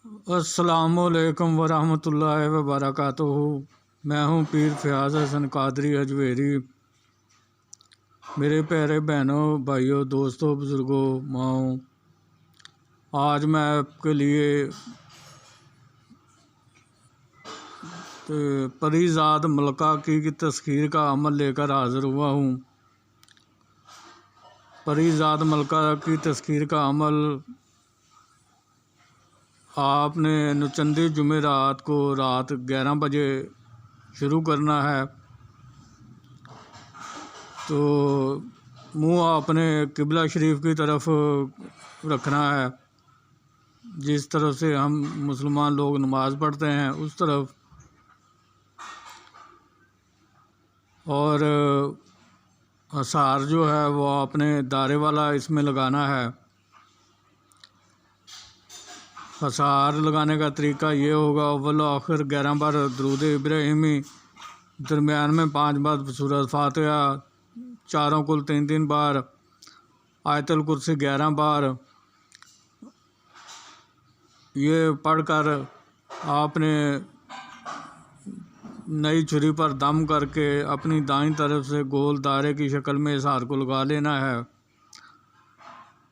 अस्सलामुअलैकुम वरहमतुल्लाहि वबरकातुहू। मैं हूँ पीर फयाज़ हसन कादरी अजमेरी। मेरे प्यारे बहनों, भाइयों, दोस्तों, बुज़ुर्गों, माओ, आज मैं आपके लिए परीज़ाद मलका की तस्खीर का अमल लेकर हाज़िर हुआ हूँ। परीज़ाद मलका की तस्खीर का अमल आपने नुचंदी जुमेरात को रात 11 बजे शुरू करना है। तो मुंह आपने किबला शरीफ की तरफ रखना है, जिस तरफ से हम मुसलमान लोग नमाज़ पढ़ते हैं उस तरफ। और हसार जो है वो आपने दारे वाला इसमें लगाना है। हसार लगाने का तरीका ये होगा, अव्वल आखिर 11 बार दरूद इब्राहिमी, दरमियान में 5 बार सूरत फातिहा, चारों कुल 3 बार, आयतुल कुर्सी 11 बार। ये पढ़कर आपने नई छुरी पर दम करके अपनी दाईं तरफ से गोल दायरे की शक्ल में इस हार को लगा लेना है।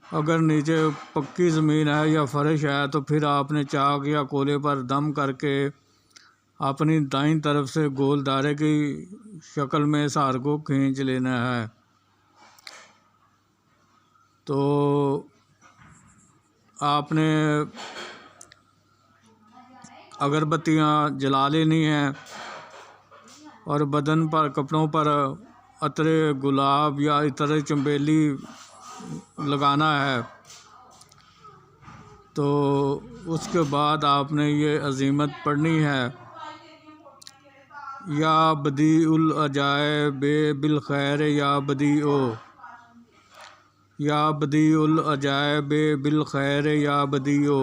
अगर नीचे पक्की ज़मीन है या फर्श है तो फिर आपने चाक या कोले पर दम करके अपनी दाईं तरफ से गोल दायरे की शक्ल में इस हार को खींच लेना है। तो आपने अगरबत्तियाँ जला लेनी हैं और बदन पर, कपड़ों पर अतरे गुलाब या इतरे चंबेली लगाना है। तो उसके बाद आपने ये अज़ीमत पढ़नी है, या बदी उल अजायब बिल खैर या बदी ओ, या बदी उल अजायब बिल खैर या बदी ओ,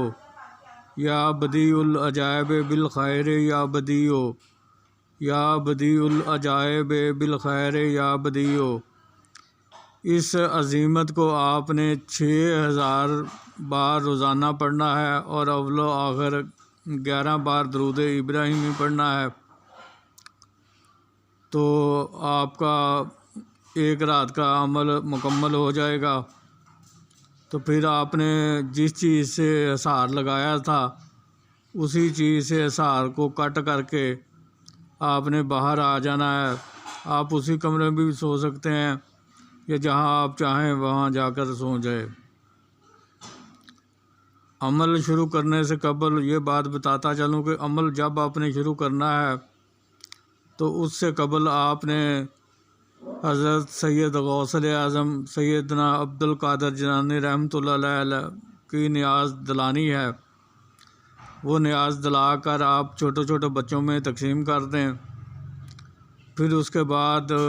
या बदी उल अजायब बिल खैर या बदी ओ, या बदी उल अजायब बिल खैर या बदी ओ। इस अज़ीमत को आपने 6000 बार रोज़ाना पढ़ना है और अव्वल आखिर 11 बार दरूद इब्राहिमी पढ़ना है। तो आपका एक रात का अमल मुकम्मल हो जाएगा। तो फिर आपने जिस चीज़ से हसार लगाया था उसी चीज़ से हसार को कट करके आपने बाहर आ जाना है। आप उसी कमरे में भी सो सकते हैं या जहां आप चाहें वहां जाकर सो जाए। अमल शुरू करने से कबल ये बात बताता चलूँ कि अमल जब आपने शुरू करना है तो उससे कबल आपने हज़रत सैयद गौसल आज़म सैयदना अब्दुल कादर जिलानी रहमतुल्लाह अलैह की नियाज़ दिलानी है। वो नियाज़ दिला कर आप छोटे छोटे बच्चों में तकसीम कर दें। फिर उसके बाद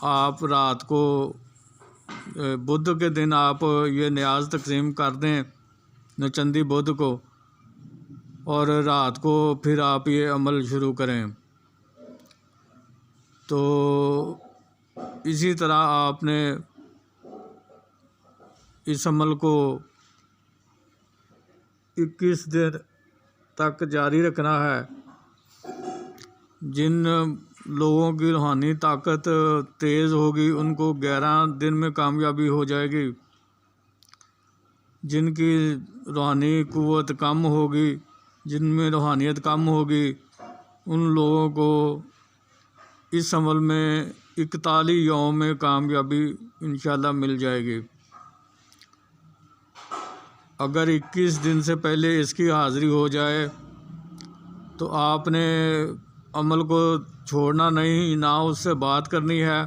आप रात को बुध के दिन आप ये नियाज़ तकसीम कर दें नचंदी बुध को, और रात को फिर आप ये अमल शुरू करें। तो इसी तरह आपने इस अमल को 21 दिन तक जारी रखना है। जिन लोगों की रूहानी ताकत तेज़ होगी उनको 11 दिन में कामयाबी हो जाएगी। जिनकी रूहानी क़ुव्वत कम होगी, जिनमें रूहानियत कम होगी, उन लोगों को इस अमल में 41 यौम में कामयाबी इंशाल्लाह मिल जाएगी। अगर 21 दिन से पहले इसकी हाज़िरी हो जाए तो आपने अमल को छोड़ना नहीं, ना उससे बात करनी है।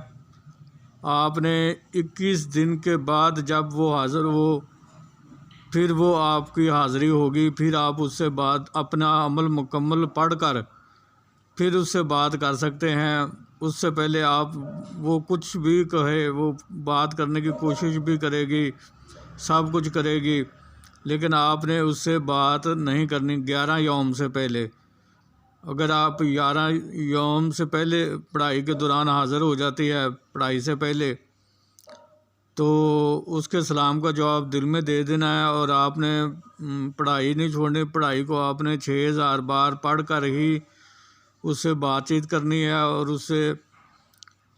आपने 21 दिन के बाद जब वो हाज़िर हो फिर वो आपकी हाज़िरी होगी। फिर आप उससे बात, अपना अमल मुकम्मल पढ़ कर फिर उससे बात कर सकते हैं। उससे पहले आप, वो कुछ भी कहे, वो बात करने की कोशिश भी करेगी, सब कुछ करेगी, लेकिन आपने उससे बात नहीं करनी 11 यौम से पहले। अगर आप 11 यौम से पहले पढ़ाई के दौरान हाज़िर हो जाती है, पढ़ाई से पहले, तो उसके सलाम का जवाब दिल में दे देना है। और आपने पढ़ाई नहीं छोड़नी, पढ़ाई को आपने 6000 बार पढ़ कर ही उससे बातचीत करनी है और उससे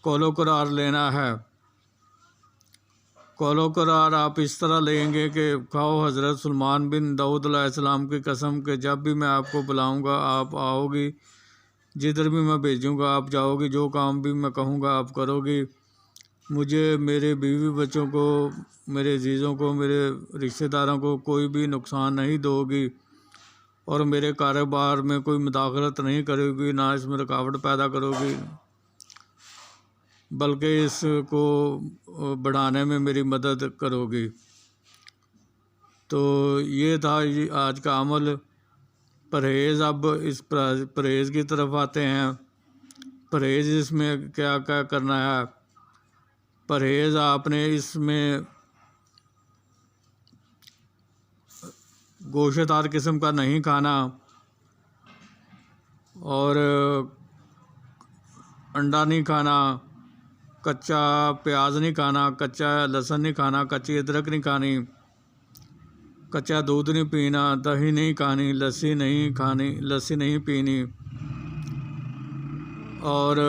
कौलो करार लेना है। कौलो करार आप इस तरह लेंगे कि खाओ हज़रत सुलेमान बिन दाऊद अलैहिस्सलाम की कसम के जब भी मैं आपको बुलाऊंगा आप आओगी, जिधर भी मैं भेजूंगा आप जाओगी, जो काम भी मैं कहूँगा आप करोगी, मुझे, मेरे बीवी बच्चों को, मेरे अजीज़ों को, मेरे रिश्तेदारों को कोई भी नुकसान नहीं दोगी और मेरे कारोबार में कोई मुदाखलत नहीं करोगी, ना इसमें रुकावट पैदा करोगी, बल्कि इसको बढ़ाने में मेरी मदद करोगी। तो ये था आज का अमल, परहेज़। अब इस परहेज़ की तरफ आते हैं। परहेज़ इसमें क्या क्या करना है। परहेज़ आपने इसमें गोश्तदार किस्म का नहीं खाना और अंडा नहीं खाना, कच्चा प्याज नहीं खाना, कच्चा लहसुन नहीं खाना, कच्ची अदरक नहीं खानी, कच्चा दूध नहीं पीना, दही नहीं खानी, लस्सी नहीं खानी, लस्सी नहीं पीनी और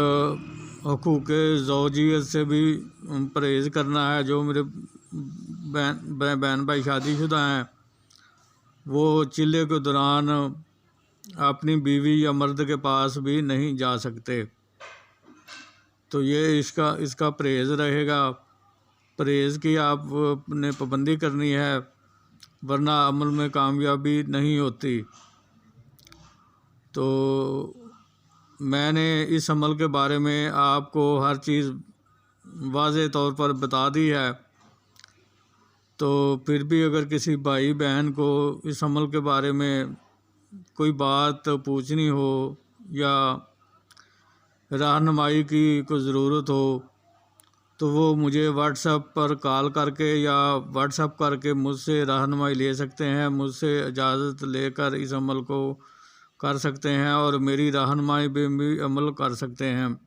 हुकूक़ ज़ौजियत से भी परहेज़ करना है। जो मेरे बहन भाई शादीशुदा हैं वो चिल्ले के दौरान अपनी बीवी या मर्द के पास भी नहीं जा सकते। तो ये इसका परहेज़ रहेगा। परहेज़ की आपने पाबंदी करनी है, वरना अमल में कामयाबी नहीं होती। तो मैंने इस अमल के बारे में आपको हर चीज़ वाज़े तौर पर बता दी है। तो फिर भी अगर किसी भाई बहन को इस अमल के बारे में कोई बात पूछनी हो या रहनुमाई की कोई ज़रूरत हो तो वो मुझे व्हाट्सएप पर कॉल करके या व्हाट्सएप करके मुझसे रहनुमाई ले सकते हैं, मुझसे इजाज़त लेकर इस अमल को कर सकते हैं और मेरी रहनुमाई पे भी अमल कर सकते हैं।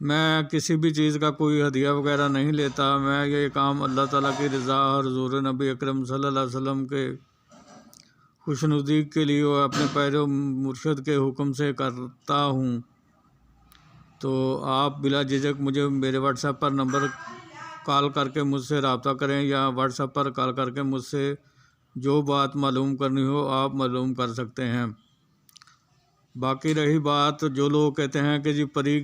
मैं किसी भी चीज़ का कोई हदिया वगैरह नहीं लेता। मैं ये काम अल्लाह ताला की रज़ा और हुज़ूर नबी अकरम सल्लल्लाहु अलैहि वसल्लम के खुशनुदीक के लिए और अपने पैरों मुर्शद के हुक्म से करता हूँ। तो आप बिला झिझक मुझे मेरे व्हाट्सएप पर नंबर कॉल करके मुझसे रब्ता करें या व्हाट्सएप पर कॉल करके मुझसे जो बात मालूम करनी हो आप मालूम कर सकते हैं। बाकी रही बात, जो लोग कहते हैं कि जी परी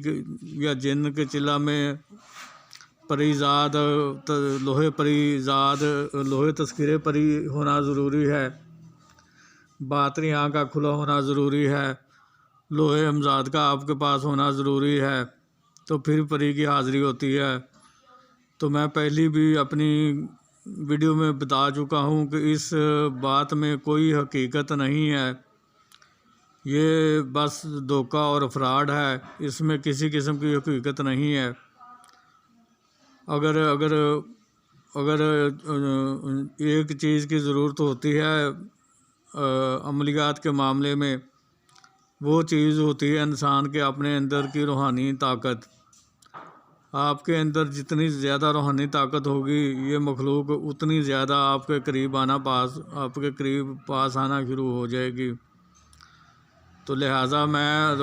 या जिन्न के चिल्ला में परीज़ाद लोहे परीज़ाद लोहे तस्कीरे परी होना ज़रूरी है, बातरी आँख का खुला होना ज़रूरी है, लोहे हमजाद का आपके पास होना ज़रूरी है, तो फिर परी की हाज़िरी होती है। तो मैं पहली भी अपनी वीडियो में बता चुका हूँ कि इस बात में कोई हकीकत नहीं है, ये बस धोखा और फ्रॉड है, इसमें किसी किस्म की हकीकत नहीं है। अगर अगर अगर एक चीज़ की ज़रूरत होती है अमलियात के मामले में, वो चीज़ होती है इंसान के अपने अंदर की रूहानी ताकत। आपके अंदर जितनी ज़्यादा रूहानी ताकत होगी ये मखलूक उतनी ज़्यादा आपके करीब आना शुरू हो जाएगी। तो लिहाजा मैं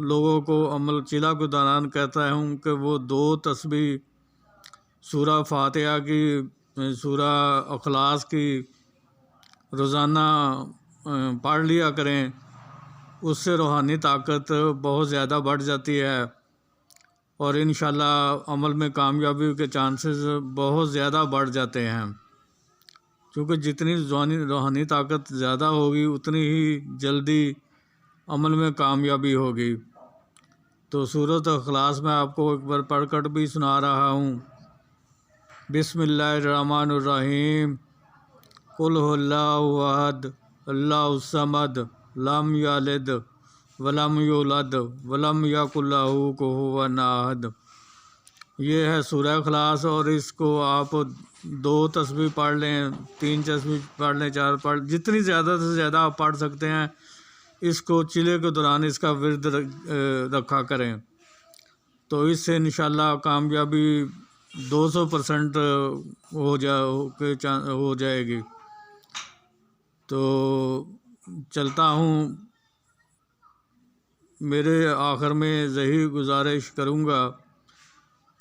लोगों को अमल चिला के दौरान कहता हूँ कि वो 2 तस्बीह सूरा फातिहा की, सूरा अखलास की रोज़ाना पढ़ लिया करें, उससे रूहानी ताकत बहुत ज़्यादा बढ़ जाती है और इंशाल्लाह अमल में कामयाबी के चांसेस बहुत ज़्यादा बढ़ जाते हैं। क्योंकि जितनी रूहानी ताकत ज़्यादा होगी उतनी ही जल्दी अमल में कामयाबी होगी। तो सूरत अखलास में आपको एक बार पढ़कर भी सुना रहा हूँ। बिस्मिल्लाहिर्रहमानिर्रहीम। कुल हुवल्लाहु अहद अल्लाहु समद लम यलिद वलम यूलद वलम यकुल लहू कुफुवन अहद। ये है सूरह अखलास और इसको आप 2 तस्बीह पढ़ लें, 3 तस्बीह पढ़ लें, 4 पढ़, जितनी ज़्यादा से ज़्यादा आप पढ़ सकते हैं। इसको चिले के दौरान इसका विर्द रखा करें तो इससे इंशाल्लाह कामयाबी 200% हो जाएगी। तो चलता हूँ। मेरे आखिर में यही गुजारिश करूँगा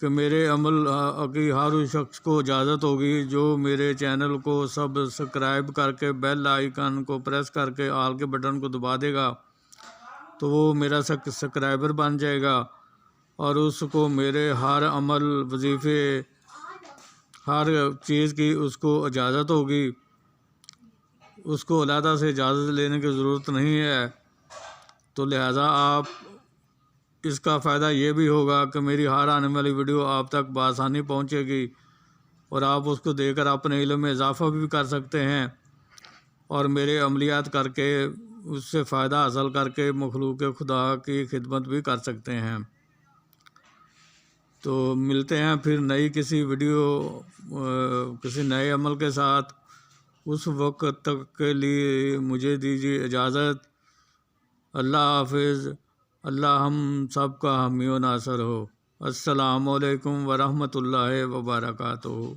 कि मेरे अमल की हर उस शख्स को इजाज़त होगी जो मेरे चैनल को सब्सक्राइब करके बेल आइकन को प्रेस करके ऑल के बटन को दबा देगा, तो वो मेरा सब्सक्राइबर बन जाएगा और उसको मेरे हर अमल वजीफ़े हर चीज़ की उसको इजाज़त होगी। उसको अलहदा से इजाज़त लेने की ज़रूरत नहीं है। तो लिहाजा आप इसका फ़ायदा ये भी होगा कि मेरी हर आने वाली वीडियो आप तक बआसानी पहुँचेगी और आप उसको देखकर अपने इल्म में इजाफ़ा भी कर सकते हैं और मेरे अमलियात करके उससे फ़ायदा हासिल करके मखलूक खुदा की खिदमत भी कर सकते हैं। तो मिलते हैं फिर नई किसी वीडियो किसी नए अमल के साथ। उस वक्त तक के लिए मुझे दीजिए इजाज़त। अल्लाह हाफिज़। अल्लाह हम सब का हामी व नासर हो। अस्सलामु अलैकुम व रहमतुल्लाहि व बरकातुहू।